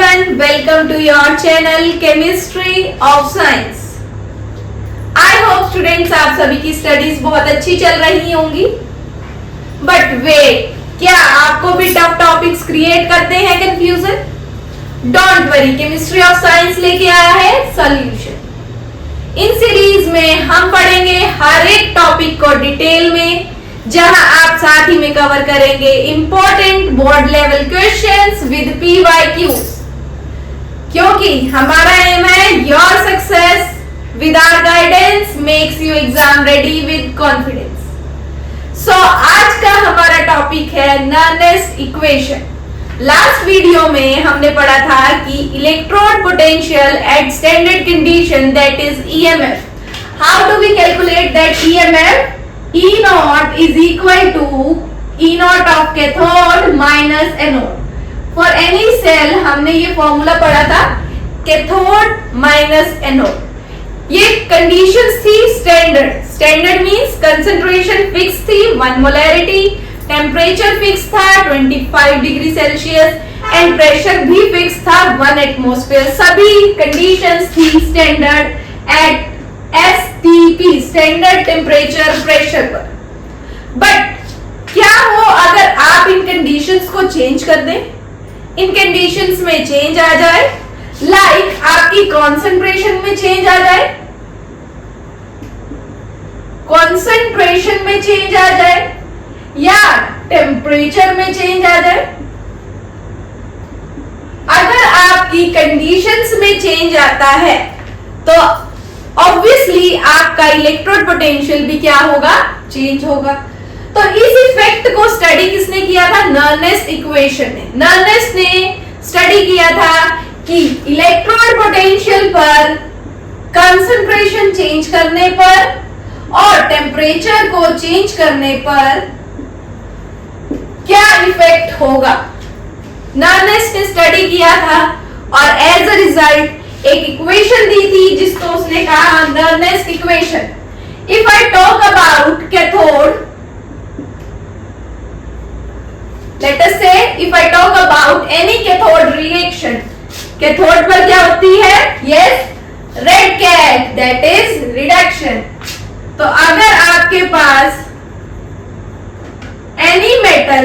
everyone, welcome to your channel Chemistry of Science. I hope students आप सभी की studies बहुत अच्छी चल रही होंगी. But wait, क्या आपको भी टफ टॉपिक्स क्रिएट करते हैं confusion? Don't worry, Chemistry of Science लेके आया है सॉल्यूशन. इन सीरीज में हम पढ़ेंगे हर एक टॉपिक को डिटेल में, जहां आप साथ ही में कवर करेंगे important board level questions with PYQs, क्योंकि हमारा एम है your success with our guidance makes you exam ready with confidence. So आज का हमारा टॉपिक है नर्नेस्ट इक्वेशन. लास्ट वीडियो में हमने पढ़ा था कि electrode potential at standard condition that is EMF. How do we calculate that EMF? E naught is equal to E naught of cathode minus anode. For any cell हमने ये formula पढ़ा था, cathode minus anode. ये conditions थी standard. Standard means concentration fix थी 1 molarity, temperature fix था 25 degree Celsius and pressure भी fix था 1 एटमॉस्फेयर. सभी कंडीशंस थी standard at STP, standard temperature pressure पर. बट क्या हो अगर आप इन कंडीशंस को चेंज कर दें, इन कंडीशंस में चेंज आ जाए, लाइक आपकी कॉन्सेंट्रेशन में चेंज आ जाए, कॉन्सेंट्रेशन में चेंज आ जाए या टेम्परेचर में चेंज आ जाए. अगर आपकी कंडीशंस में चेंज आता है तो ऑब्वियसली आपका इलेक्ट्रोड पोटेंशियल भी क्या होगा? चेंज होगा. तो इस इफेक्ट को स्टडी किसने किया था? नर्नेस्ट इक्वेशन ने. नर्नेस्ट ने स्टडी किया था कि इलेक्ट्रोड पोटेंशियल पर कंसंट्रेशन चेंज करने पर और टेम्परेचर को चेंज करने पर क्या इफेक्ट होगा. नर्नेस्ट ने स्टडी किया था और एज अ रिजल्ट एक इक्वेशन दी थी जिसको उसने कहा Nernst equation. If I talk about cathode, let us say if I talk about any cathode reaction, cathode पर क्या होती है? Yes, red cat, that is reduction. तो अगर आपके पास any metal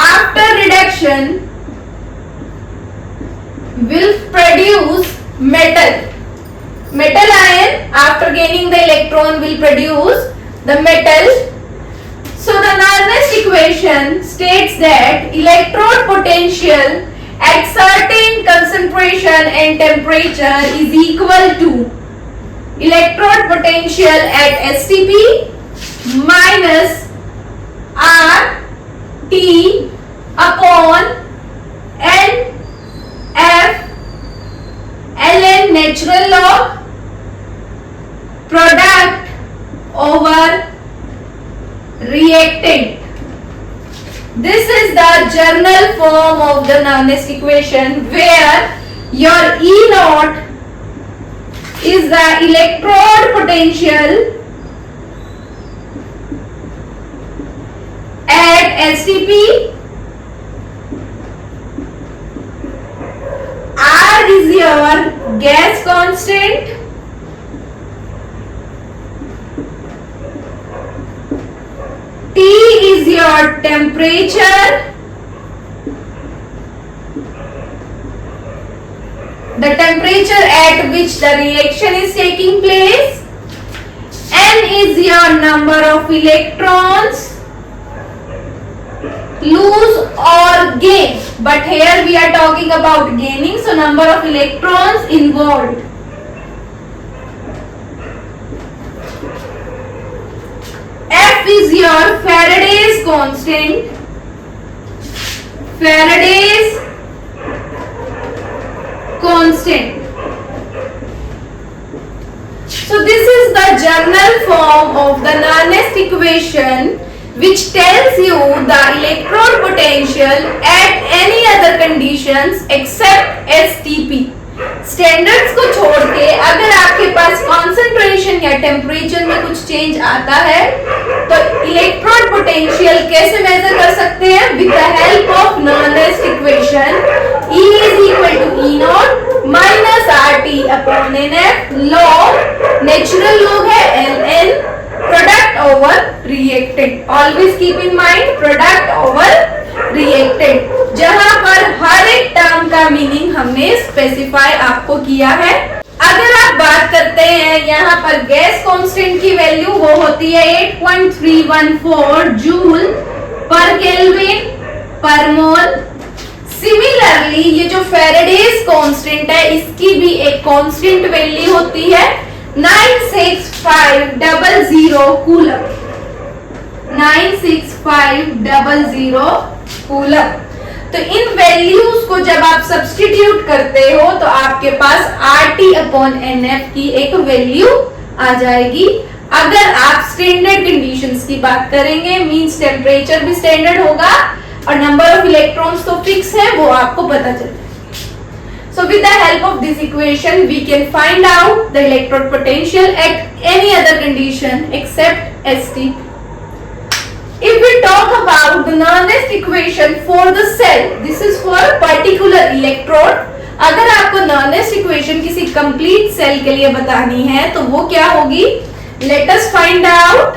after reduction will produce metal ion after gaining the electron will produce the metal. So the Nernst equation states that electrode potential at certain concentration and temperature is equal to electrode potential at STP minus RT upon F ln natural log product over reactant. This is the general form of the Nernst equation, where your E naught is the electrode potential at STP, R is your gas constant, T is your temperature, the temperature at which the reaction is taking place, N is your number of electrons lose or gain, but here we are talking about gaining, so number of electrons involved. F is your Faraday's constant, Faraday's constant. So this is the general form of the Nernst equation, which tells you the electrode potential at any other conditions except STP. Standards को छोड़ के अगर आपके पास concentration या temperature में कुछ change आता है तो इलेक्ट्रोड पोटेंशियल कैसे मेजर कर सकते हैं? With the help of Nernst equation. Reactant. Always keep in mind product over reactant, जहां पर हर एक टर्म का मीनिंग हमने स्पेसिफाई आपको किया है। अगर आप बात करते हैं यहाँ पर गैस कांस्टेंट की वैल्यू, वो होती है 8.314 जूल पर केल्विन पर मोल। सिमिलरली ये जो फेरेडेज कांस्टेंट है, इसकी भी एक कांस्टेंट वैल्यू होती है 96500 कूलम। 96500 कूलम। तो इन वैल्यूज को जब आप सब्स्टिट्यूट करते हो तो आपके पास RT/NF की एक वैल्यू आ जाएगी। अगर आप स्टैंडर्ड कंडीशंस की बात करेंगे, मींस टेम्परेचर भी स्टैंडर्ड होगा और नंबर ऑफ इलेक्ट्रॉन्स तो फिक्स है, वो आपको पता चल जाएगा। So with the help of this equation we can find out the electrode potential at any other condition except ST. If we talk about the Nernst equation for the cell, this is for a particular electrode. अगर आपको Nernst equation किसी complete cell के लिए बतानी है तो वो क्या होगी? Let us find out.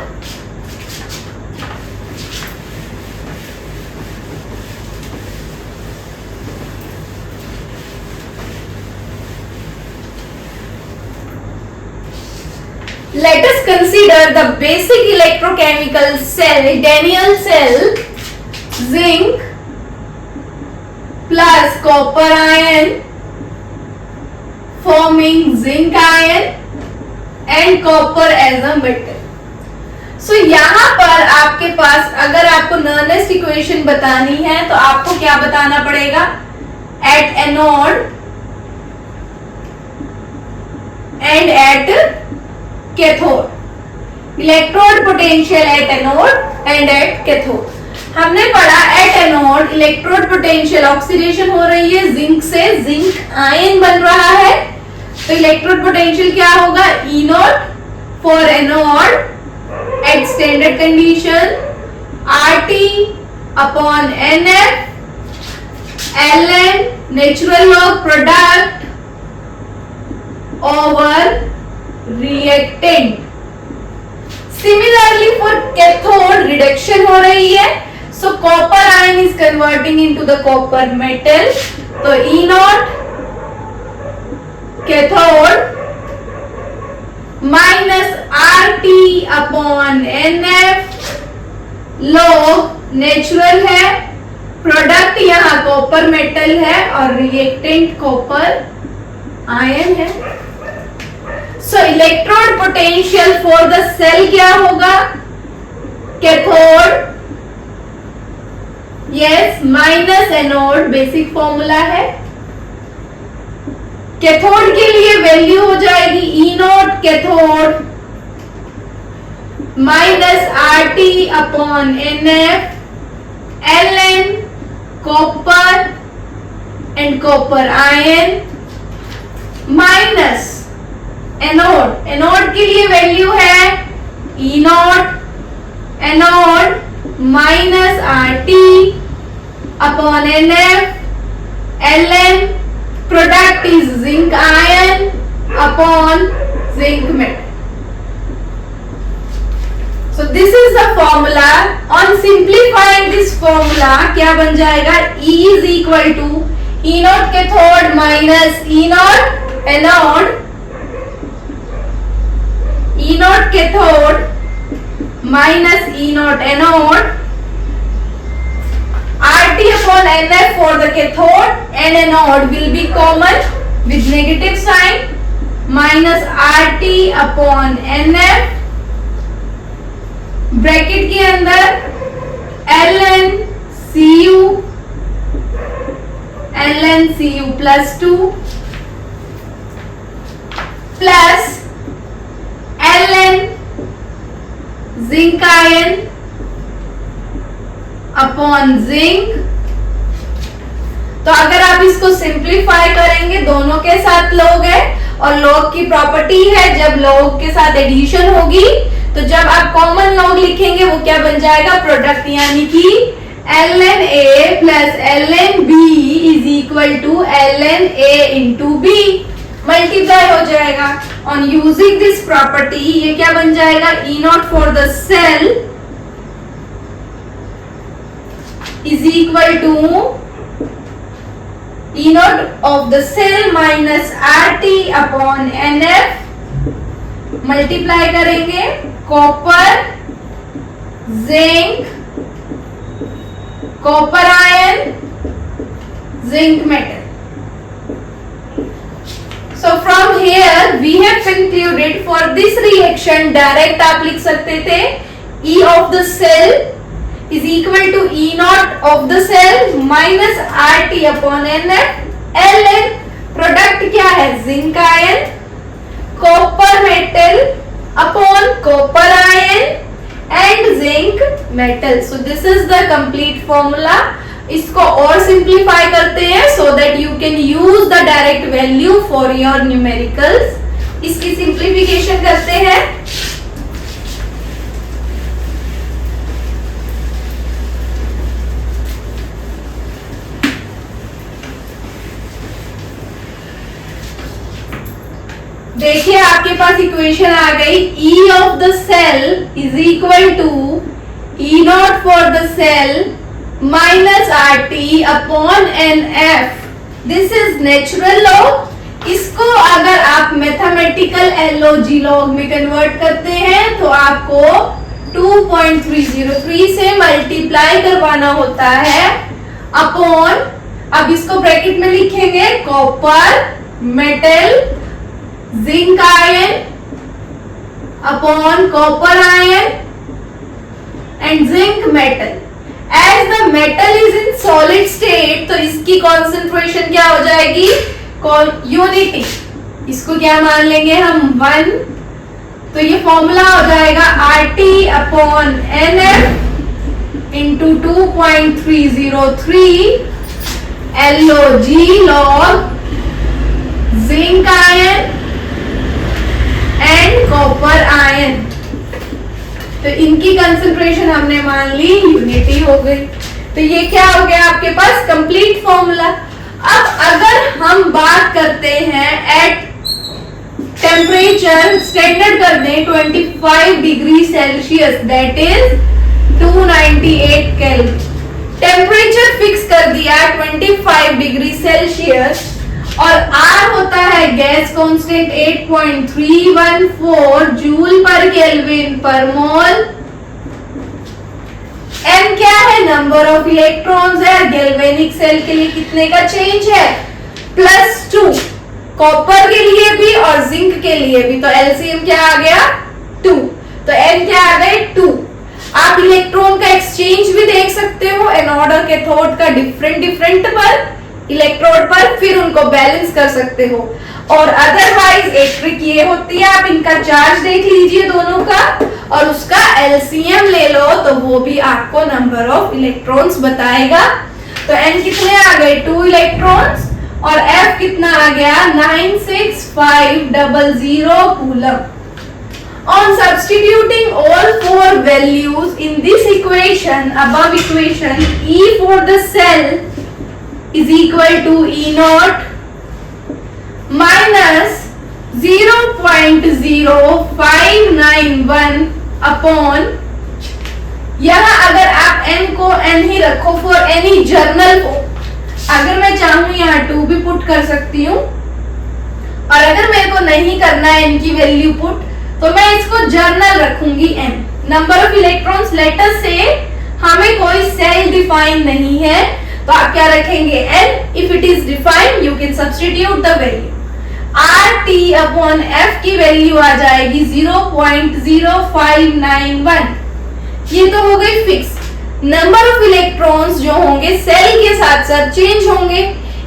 Let us consider the basic electrochemical cell, Daniell cell, zinc plus copper ion forming zinc ion and copper as a metal. So यहाँ पर आपके पास अगर आपको Nernst equation बतानी है तो आपको क्या बताना पड़ेगा? At anode and at cathode, electrode potential at anode and at cathode. हमने पढ़ा at anode electrode potential oxidation हो रही है, जिंक से जिंक आयन बन रहा है, तो इलेक्ट्रोड पोटेंशियल क्या होगा? E naught for anode at standard condition RT/NF ln natural log product over reactant. Similarly for cathode reduction हो रही है, so copper ion is converting into the copper metal, तो E naught cathode minus RT/NF log natural है, product यहाँ copper metal है और reactant copper ion है। So electrode potential for the cell क्या होगा? Cathode yes minus anode, basic formula है। Cathode के लिए वैल्यू हो जाएगी E naught cathode minus RT/NF ln copper and copper ion minus anode. Anode के लिए वैल्यू है E naught anode minus RT/NF ln product is zinc ion upon zinc metal. So this is the formula. On simplifying this formula क्या बन जाएगा? E is equal to E naught cathode minus E naught anode, E naught cathode minus E naught anode, RT/NF for the cathode and anode will be common with negative sign minus RT/NF bracket के अंदर ln Cu plus 2 plus ln zinc ion upon zinc. तो अगर आप इसको simplify करेंगे, दोनों के साथ लॉग है और लॉग की प्रॉपर्टी है जब लॉग के साथ एडिशन होगी तो जब आप कॉमन लॉग लिखेंगे वो क्या बन जाएगा? प्रोडक्ट, यानी कि ln A plus ln B is equal to ln A into B, multiply हो जाएगा। ऑन यूजिंग दिस प्रॉपर्टी ये क्या बन जाएगा? E naught for the cell is equal to E naught of the cell minus RT upon NF, multiply करेंगे copper, zinc, copper ion, zinc metal. So from here we have concluded for this reaction direct आप लिख सकते थे E of the cell is equal to E naught of the cell minus RT upon NF. Ln product क्या है? Zinc ion, copper metal upon copper ion and zinc metal. So this is the complete formula. इसको और simplify करते हैं so that you can use the direct value for your numericals. इसकी simplification करते हैं. देखिए आपके पास इक्वेशन आ गई. E of the cell is equal to E naught for the cell minus RT upon NF. This is natural log. इसको अगर आप mathematical LOG log में कन्वर्ट करते हैं तो आपको 2.303 से मल्टीप्लाई करवाना होता है अपॉन, अब इसको ब्रैकेट में लिखेंगे copper metal zinc ion upon copper ion and zinc metal. As the metal is in solid state तो इसकी कॉन्सेंट्रेशन क्या हो जाएगी? यूनिटी. इसको क्या मान लेंगे हम? 1. तो ये फॉर्मूला हो जाएगा RT upon NF into 2.303 LOG log zinc ion and copper ion. तो इनकी कंसंट्रेशन हमने मान ली यूनिटी हो गई. तो ये क्या हो गया आपके पास? Complete formula. अब अगर हम बात करते हैं एट टेम्परेचर, स्टैंडर्ड कर दें 25 degree Celsius, that is 298 kelvin. Temperature fix कर दिया 25 डिग्री सेल्सियस और R होता है गैस कांस्टेंट 8.314 जूल पर केल्विन पर मोल. M क्या है? नंबर ऑफ इलेक्ट्रॉन्स है. गैल्वेनिक सेल के लिए कितने का चेंज है? +2. कॉपर के लिए भी और जिंक के लिए भी. तो एलसीएम क्या आ गया? 2. तो M क्या आ गए? 2. आप इलेक्ट्रॉन का एक्सचेंज भी देख सकते हो एनोड और कैथोड का डिफरेंट पर इलेक्ट्रोड पर, फिर उनको बैलेंस कर सकते हो. और अदरवाइज एक ट्रिक ये होती है, आप इनका चार्ज देख लीजिए दोनों का और उसका एलसीएम ले लो तो वो भी आपको नंबर ऑफ इलेक्ट्रॉन्स बताएगा. तो N कितने आ गए? 2 इलेक्ट्रॉन्स और F कितना आ गया? 96500 coulomb. On substituting all 4 values in this equation, above equation, E for the cell is equal to E naught minus 0.0591 upon, यहाँ अगर आप n को n ही रखो फॉर एनी जर्नल को, अगर मैं चाहूँ यहाँ 2 भी पुट कर सकती हूँ और अगर मेरे को नहीं करना है n की वैल्यू पुट तो मैं इसको जर्नल रखूंगी n. Number of electrons later से हमें कोई सेल डिफाइन नहीं है तो आप क्या रखेंगे? n. If it is defined you can substitute the value. RT upon F की वैल्यू आ जाएगी 0.0591. ये तो हो गई फिक्स. नंबर ऑफ इलेक्ट्रॉन्स जो होंगे सेल के साथ साथ चेंज होंगे.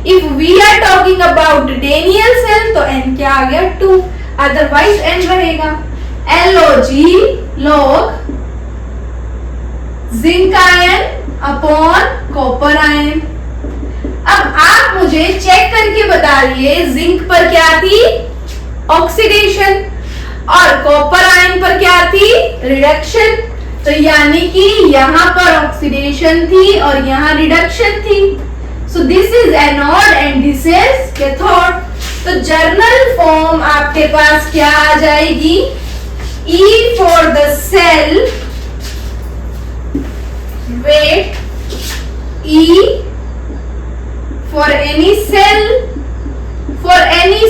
If we are talking about Daniell cell तो n क्या आ गया? 2. अदरवाइज n रहेगा LOG log zinc ion upon copper ion. अब आप मुझे चेक करके बताइए जिंक पर क्या थी? ऑक्सीडेशन. और कॉपर आयन पर क्या थी? रिडक्शन. तो यानी कि यहाँ पर ऑक्सीडेशन थी और यहाँ रिडक्शन थी. So this is anode and this is cathode. तो जर्नल फॉर्म आपके पास क्या आ जाएगी? E for the cell weight E for any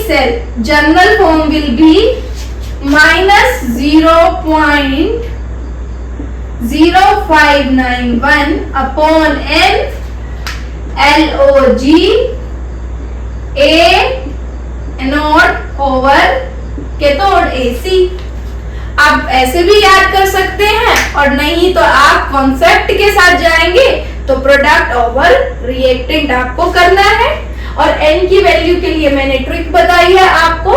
cell, general form will be minus 0.0591 upon n log A anode over cathode AC। आप ऐसे भी याद कर सकते हैं, और नहीं तो आप कॉन्सेप्ट के साथ जाएंगे तो प्रोडक्ट ओवर रिएक्टेंट आपको करना है। और n की वैल्यू के लिए मैंने ट्रिक बताई है आपको,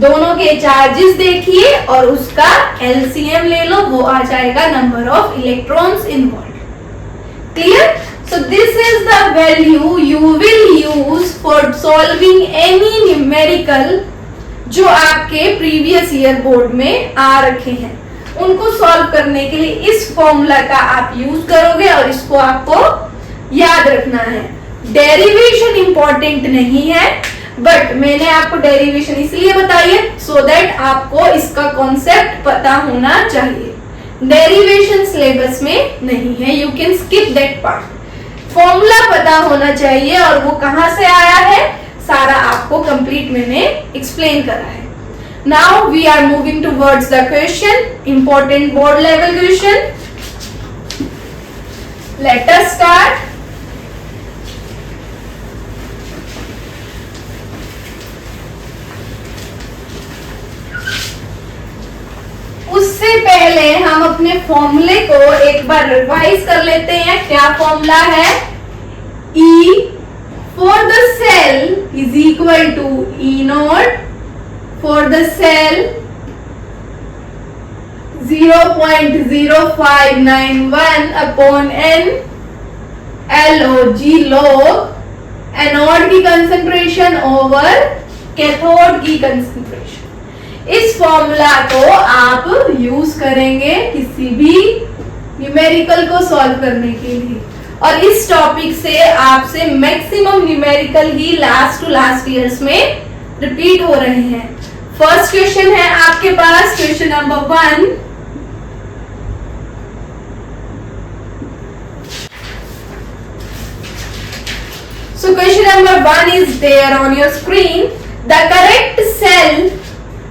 दोनों के चार्जेस देखिए और उसका LCM ले लो, वो आ जाएगा number of electrons involve. Clear? So this is the value you will use for solving any numerical जो आपके प्रीवियस ईयर बोर्ड में आ रखे हैं। उनको सॉल्व करने के लिए इस फॉर्मूला का आप यूज करोगे और इसको आपको याद रखना है। डेरिवेशन इंपॉर्टेंट नहीं है, बट मैंने आपको डेरिवेशन इसलिए बताई है सो दैट आपको इसका कॉन्सेप्ट पता होना चाहिए। डेरिवेशन सिलेबस में नहीं है, you can skip that part. Formula पता होना चाहिए और वो कहां से आया है, सारा आपको कंप्लीट मैंने एक्सप्लेन करा है। Now we are moving towards the question, important board level question. Let us start. उससे पहले हम अपने फॉर्मूले को एक बार रिवाइज कर लेते हैं। क्या फॉर्मूला है? E for the cell is equal to E naught for the cell 0.0591 upon n log anode की कंसंट्रेशन ओवर कैथोड की कंसंट्रेशन। इस फॉर्मूला को आप यूज करेंगे किसी भी न्यूमेरिकल को सॉल्व करने के लिए, और इस टॉपिक से आपसे मैक्सिमम न्यूमेरिकल ही लास्ट टू लास्ट ईयर्स में रिपीट हो रहे हैं। फर्स्ट क्वेश्चन है आपके पास, question number 1। So question number 1 is there on your screen. The correct cell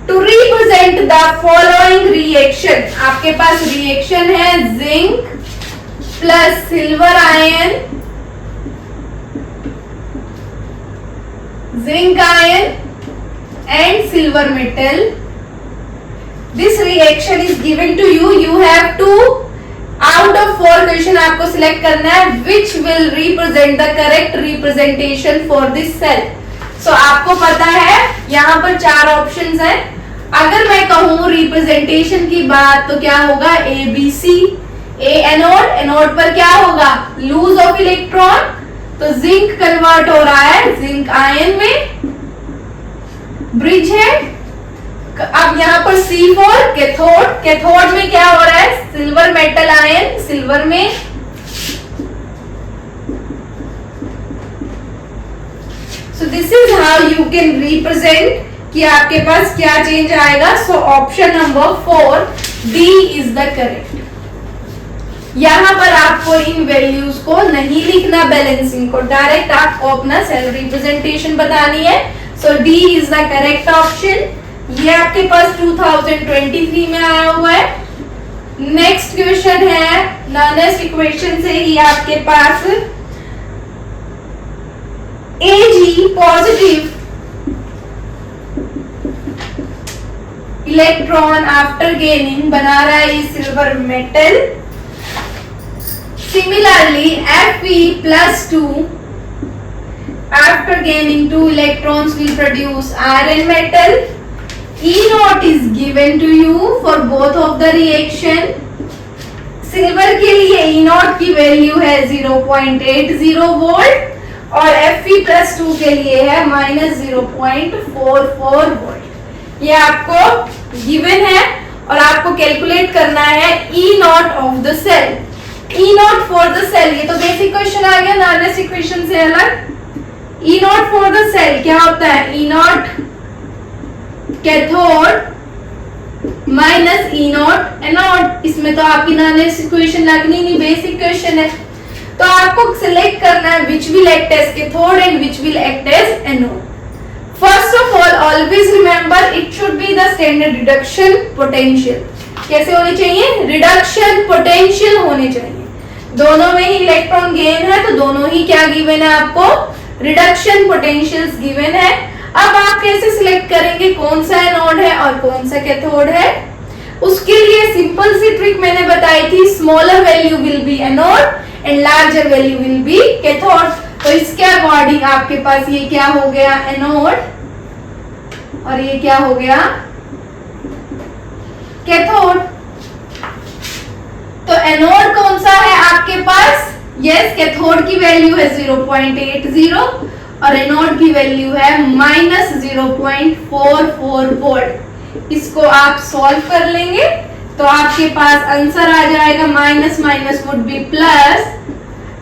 to represent the following reaction। आपके पास रिएक्शन है zinc plus silver ion, zinc ion and silver metal. This reaction is given to you. You have to out of 4 question आपको select करना है which will represent the correct representation for this cell. So आपको पता है यहाँ पर 4 options हैं। अगर मैं कहूं रिप्रेजेंटेशन की बात तो क्या होगा? ABC। ए एनोड, एनोड पर क्या होगा? लूज ऑफ इलेक्ट्रॉन, तो जिंक कन्वर्ट हो रहा है जिंक आयन में, ब्रिज है। अब यहाँ पर C4 कैथोड, कैथोड में क्या हो रहा है? सिल्वर मेटल आयन सिल्वर में। So this is how you can represent कि आपके पास क्या चेंज आएगा। So option number 4 D is the correct. यहां पर आपको इन वैल्यूज को नहीं लिखना, बैलेंसिंग को डायरेक्ट आपको अपना सेल रिप्रेजेंटेशन बतानी है। So D is the correct option. ये आपके पास 2023 में आया हुआ है। नेक्स्ट क्वेश्चन है, नॉनेस्ट इक्वेशन से ही आपके पास Ag positive electron after gaining बना रहा है silver metal. Similarly Fe+2 after gaining 2 electrons will produce iron metal. E naught is given to you for both of the reaction. Silver के लिए E naught की value है 0.80 volt और Fe+2 के लिए है -0.44 वोल्ट। ये आपको गिवन है और आपको कैलकुलेट करना है E naught of the cell. E naught for the cell, ये तो बेसिक क्वेश्चन आ गया, नॉनेस्ट इक्वेशन से अलग। E naught for the cell क्या होता है? E naught cathode minus E naught anode. इसमें तो आपकी नॉनेस्ट इक्वेशन लगनी नहीं, बेसिक क्वेश्चन है। तो आपको सिलेक्ट करना है which will act as cathode and which will act as anode. First of all always remember it should be the standard reduction potential. कैसे होने चाहिए? रिडक्शन पोटेंशियल होने चाहिए. दोनों में ही इलेक्ट्रॉन गेन है तो दोनों ही क्या गिवन है आपको? रिडक्शन पोटेंशियल्स गिवन है. अब आप कैसे सिलेक्ट करेंगे कौन सा एनोड है और कौन सा कैथोड है? उसके लिए सिंपल सी ट्रिक मैंने बताई थी. Smaller value will be anode and larger value will be cathode. तो इसके अकॉर्डिंग आपके पास ये क्या हो गया? एनोड, और ये क्या हो गया? कैथोड. तो एनोड कौन सा है आपके पास? यस, कैथोड की वैल्यू है 0.80 और एनोड की वैल्यू है -0.44 वोल्ट. इसको आप सॉल्व कर लेंगे तो आपके पास आंसर आ जाएगा minus minus would be plus.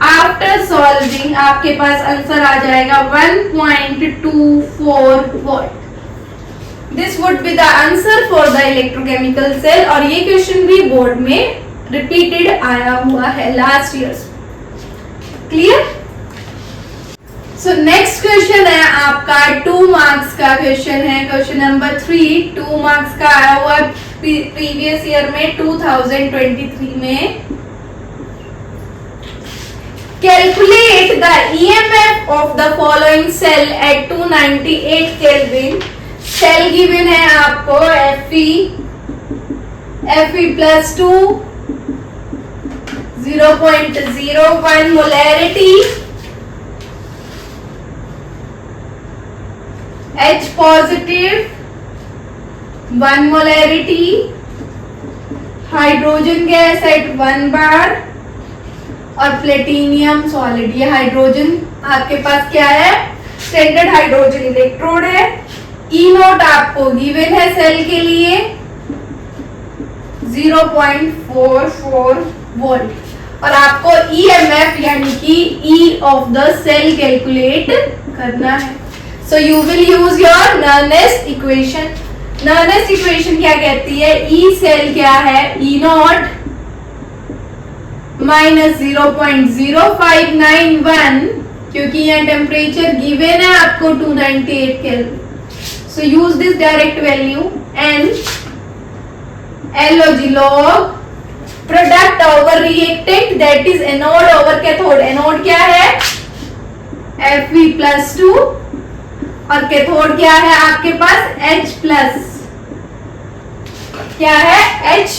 After solving आपके पास आंसर आ जाएगा 1.24 volt. This would be the answer for the electrochemical cell. और ये क्वेश्चन भी बोर्ड में रिपीटेड आया हुआ है last year. Clear? So next question है आपका 2 मार्क्स का क्वेश्चन है. क्वेश्चन नंबर 3 2 मार्क्स का आया हुआ प्रीवियस ईयर में 2023 में. Calculate the EMF of the following cell at 298 kelvin. Cell given है आपको Fe+2 0.01 molarity, H positive 1 molarity, hydrogen gas at 1 bar और प्लेटिनियम सॉलिड. ये हाइड्रोजन आपके पास क्या है? स्टैंडर्ड हाइड्रोजन इलेक्ट्रोड है. E नोट आपको गिवन है सेल के लिए 0.44 वोल्ट और आपको EMF यानी कि E of the cell calculate करना है. So you will use your Nernst equation. Nernst equation क्या कहती है? E सेल क्या है? E नोट -0.0591 क्योंकि यह टेम्परेचर गिवन है आपको 298 kelvin. So use this direct value and log product over reactant that is anode over cathode. Anode क्या है? Fe+2 और कैथोड क्या है आपके पास? H+. क्या है? H+.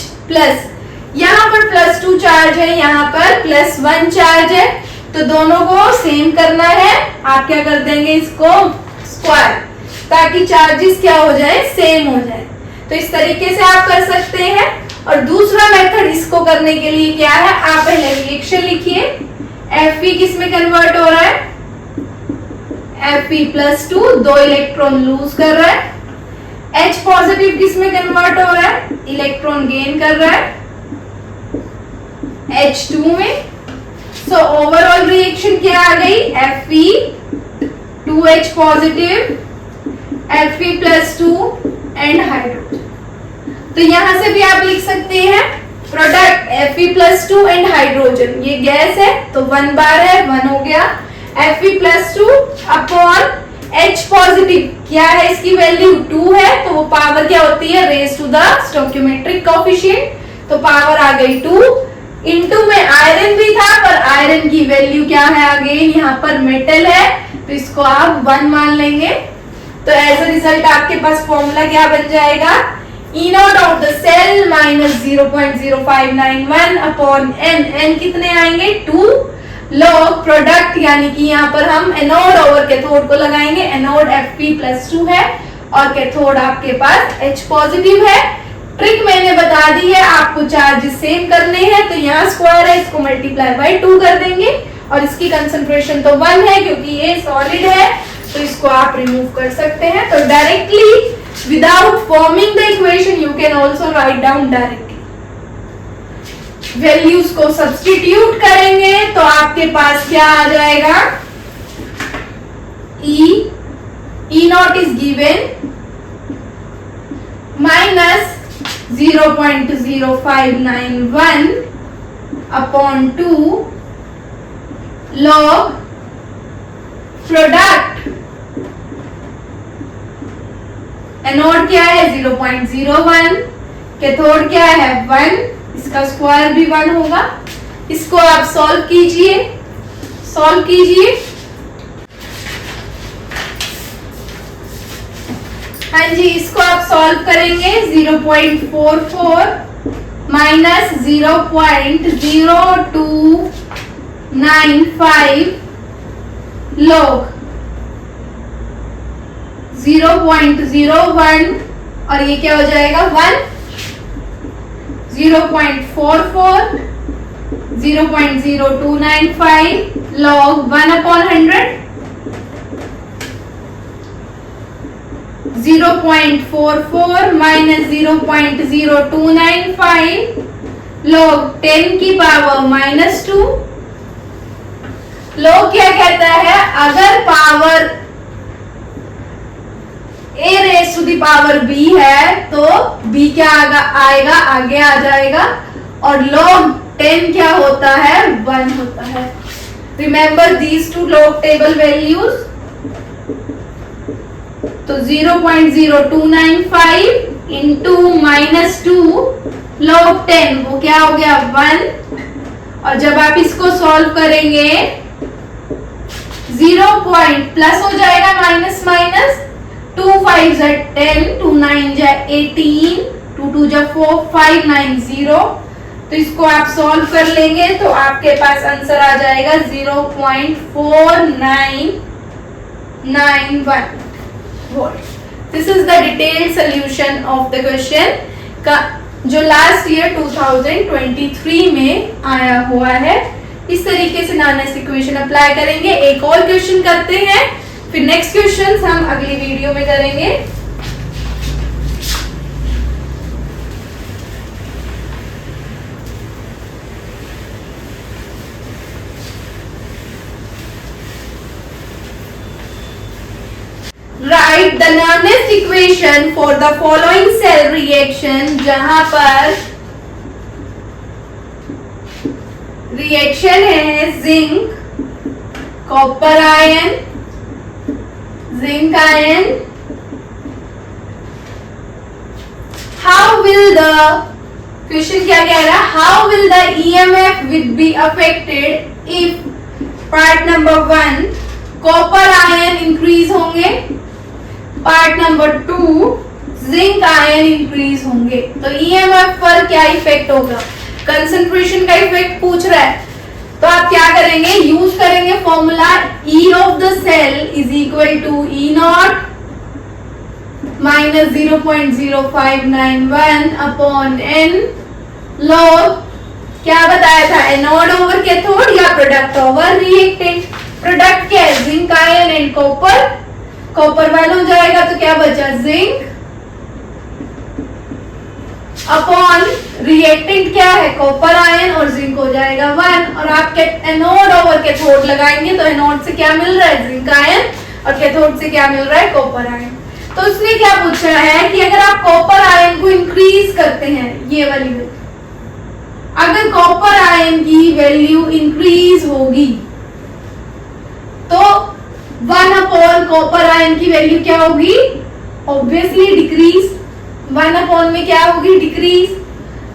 यहाँ पर +2 चार्ज है, यहाँ पर +1 चार्ज है तो दोनों को सेम करना है. आप क्या कर देंगे? इसको स्क्वायर ताकि चार्जेस क्या हो जाए? सेम हो जाए. तो इस तरीके से आप कर सकते हैं. और दूसरा मेथड इसको करने के लिए क्या है? आप पहले रिएक्शन लिखिए. Fe किस में कन्वर्ट हो रहा है? Fe+2 2 इलेक्ट्रॉन लूज कर रहा है. H पॉजिटिव किस में कन्वर्ट हो रहा है? इलेक्ट्रॉन गेन कर रहा है H2 में. सो ओवरऑल रिएक्शन क्या आ गई? Fe 2H positive Fe+2 and hydrogen. तो यहां से भी आप लिख सकते हैं प्रोडक्ट Fe+2 एंड हाइड्रोजन. ये गैस है तो 1 बार है, 1 हो गया. Fe+2 अपॉन H पॉजिटिव क्या है? इसकी वैल्यू 2 है तो वो पावर क्या होती है? Raise to the stoichiometric coefficient. तो पावर आ गई 2. इनटू में आयरन भी था पर आयरन की वैल्यू क्या है? अगेन यहाँ पर मेटल है तो इसको आप 1 मान लेंगे. तो एज अ रिजल्ट आपके पास फॉर्मूला क्या बन जाएगा? E naught of the cell -0.0591 upon n कितने आएंगे? 2 लॉग प्रोडक्ट यानी कि यहाँ पर हम एनोड ओवर कैथोड को लगाएंगे. एनोड Fe+2 है और कैथोड आपके पास H पॉजिटिव है. ट्रिक मैंने बता दी है, आपको चार्जेस सेम करने हैं तो यहाँ स्क्वायर है, इसको मल्टीप्लाई बाय 2 कर देंगे और इसकी कंसंट्रेशन तो 1 है क्योंकि ये सॉलिड है तो इसको आप रिमूव कर सकते हैं. तो directly without forming the equation you can also write down directly. Values को सब्स्टिट्यूट करेंगे तो आपके पास क्या आ जाएगा? E not is given -0.0591 upon 2 log product anode क्या है 0.01, कैथोड क्या है 1, इसका स्क्वायर भी 1 होगा। इसको आप सॉल्व कीजिए। हाँ जी, इसको आप सॉल्व करेंगे 0.44 माइनस 0.0295 log 0.01 और ये क्या हो जाएगा 1, 0.44 0.0295 log 1/100, 0.44 minus 0.0295 log 10 की पावर -2। log क्या कहता है, अगर power a raise to the power b है तो b क्या आएगा आगे आ जाएगा, और log 10 क्या होता है 1 होता है। Remember these two log table values. तो 0.0295 इंटू -2 log 10 वो क्या हो गया 1, और जब आप इसको सॉल्व करेंगे 0 पॉइंट प्लस हो जाएगा माइनस 2 5 जा 10, 2 9 जा 18, 2 2 जा 4, 5 9 0। तो इसको आप सॉल्व कर लेंगे तो आपके पास आंसर आ जाएगा 0.4991 volt. This is the detailed solution of the question का जो लास्ट ईयर 2023 में आया हुआ है। इस तरीके से नाइस इक्वेशन अप्लाई करेंगे। एक और क्वेश्चन करते हैं, फिर नेक्स्ट क्वेश्चन हम अगली वीडियो में करेंगे। Write the nearest equation for the following cell reaction, जहां पर रिएक्शन है zinc copper ion, zinc ion. How will the question क्या कह रहा है, how will the EMF will be affected if part number 1 copper ion increase होंगे, part number 2 zinc ion increase होंगे। तो ईएमएफ पर क्या इफेक्ट होगा, कंसंट्रेशन का इफेक्ट पूछ रहा है। तो आप क्या करेंगे, यूज करेंगे formula E of the cell is equal to E not minus 0.0591 upon n log क्या बताया था, एनोड ओवर कैथोड या प्रोडक्ट ओवर रिएक्टेंट। प्रोडक्ट क्या है, zinc ion and copper, copper 1 हो जाएगा तो क्या बचा जिंक, अपॉन रिएक्टेंट क्या है कॉपर आयन और जिंक हो जाएगा 1, और आप एनोड ओवर कैथोड लगाएंगे तो एनोड से क्या मिल रहा है जिंक आयन, और कैथोड से क्या मिल रहा है कॉपर आयन। तो उसने क्या पूछा है कि अगर आप कॉपर आयन को इंक्रीज करते हैं, ये वाली वैल्यू, अगर कॉपर आयन की वैल्यू इंक्रीज होगी तो 1 अपॉन कॉपर आयन की वैल्यू क्या होगी, ऑब्वियसली डिक्रीज। 1 अपॉन में क्या होगी, डिक्रीज।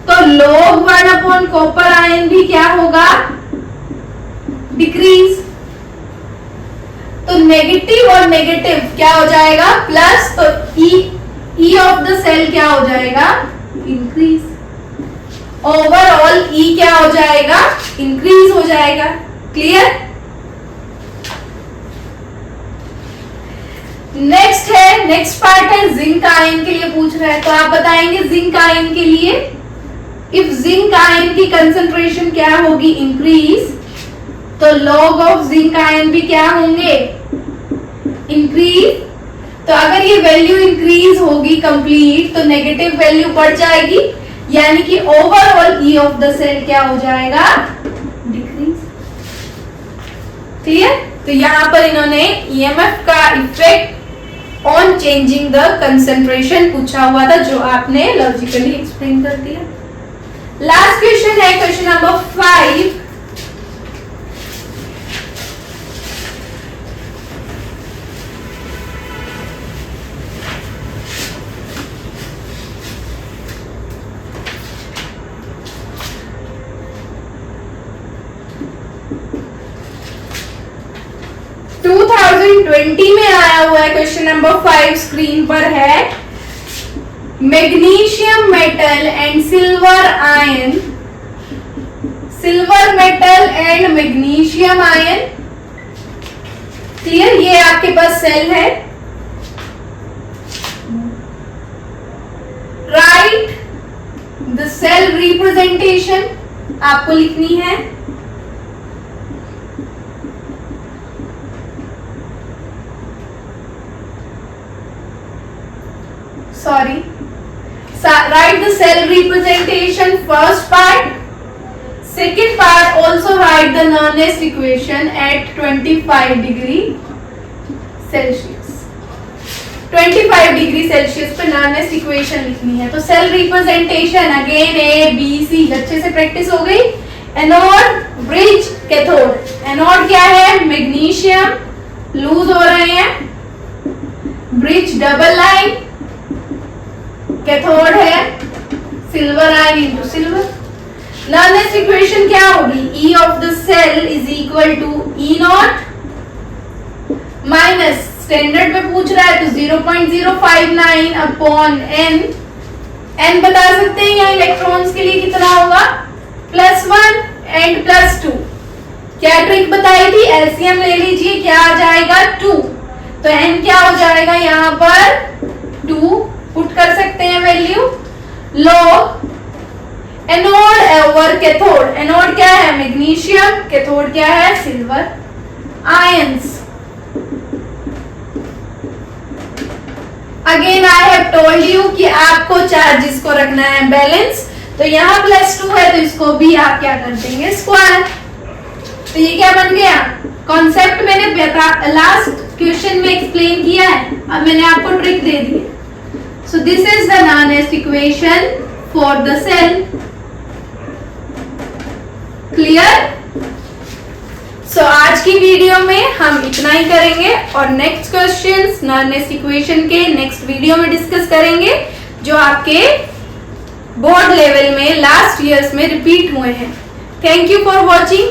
तो log 1 अपॉन कॉपर आयन भी क्या होगा, डिक्रीज। तो नेगेटिव और नेगेटिव क्या हो जाएगा, प्लस। तो E ऑफ द सेल क्या हो जाएगा, इंक्रीज। ओवरऑल E क्या हो जाएगा, इंक्रीज हो जाएगा। क्लियर। नेक्स्ट पार्ट है जिंक आयन के लिए पूछ रहा है। तो आप बताएंगे जिंक आयन के लिए, इफ जिंक आयन की कंसंट्रेशन क्या होगी, इंक्रीज, तो log ऑफ जिंक आयन भी क्या होंगे, इंक्रीज। तो अगर ये वैल्यू इंक्रीज होगी कंप्लीट तो नेगेटिव वैल्यू बढ़ जाएगी, यानी कि overall E of the cell क्या हो जाएगा, डिक्रीज। क्लियर। तो यहां पर इन्होंने EMF का effect on changing the concentration पूछा हुआ था, जो आपने लॉजिकली एक्सप्लेन कर दिया। लास्ट क्वेश्चन है क्वेश्चन नंबर 5। 2020 में आया हुआ है। क्वेश्चन नंबर 5 स्क्रीन पर है। Magnesium metal and silver ion, silver metal and magnesium ion. Clear? ये आपके पास सेल है। राइट द सेल रिप्रेजेंटेशन आपको लिखनी है। Sorry. Write the cell representation first part. Second part also write the Nernst equation at 25 degree Celsius. 25 degree Celsius पे Nernst equation लिखनी है। तो cell representation again A B C अच्छे से practice हो गई। Anode, bridge, cathode. एनोड क्या है? मैग्नीशियम, लूज हो रहे हैं। ब्रिज डबल लाइन, कैथोड है silver ion into silver. Nernst equation क्या होगी? E of the cell is equal to E not minus, standard में पूछ रहा है तो 0.059 अपॉन n। n बता सकते हैं यहाँ इलेक्ट्रॉन्स के लिए कितना होगा? +1 एंड +2। क्या ट्रिक बताई थी? एलसीएम ले लीजिए, क्या आ जाएगा? 2। तो n क्या हो जाएगा यहाँ पर? 2 पुट कर सकते हैं value. Log anode over cathode. Anode क्या है? मैग्नीशियम, कैथोड क्या है? Silver ions. Again I have told you कि आपको चार्जेस को रखना है बैलेंस। तो यहाँ +2 है तो इसको भी आप क्या कर देंगे? स्क्वायर। तो ये क्या बन गया? कॉन्सेप्ट मैंने लास्ट क्वेश्चन में एक्सप्लेन किया है, अब मैंने आपको ट्रिक दे दी है। So this is the Nernst equation for the cell. Clear? So आज की वीडियो में हम इतना ही करेंगे और नेक्स्ट क्वेश्चंस नर्नेस्ट इक्वेशन के नेक्स्ट वीडियो में डिस्कस करेंगे, जो आपके बोर्ड लेवल में लास्ट ईयर्स में रिपीट हुए हैं। Thank you for watching.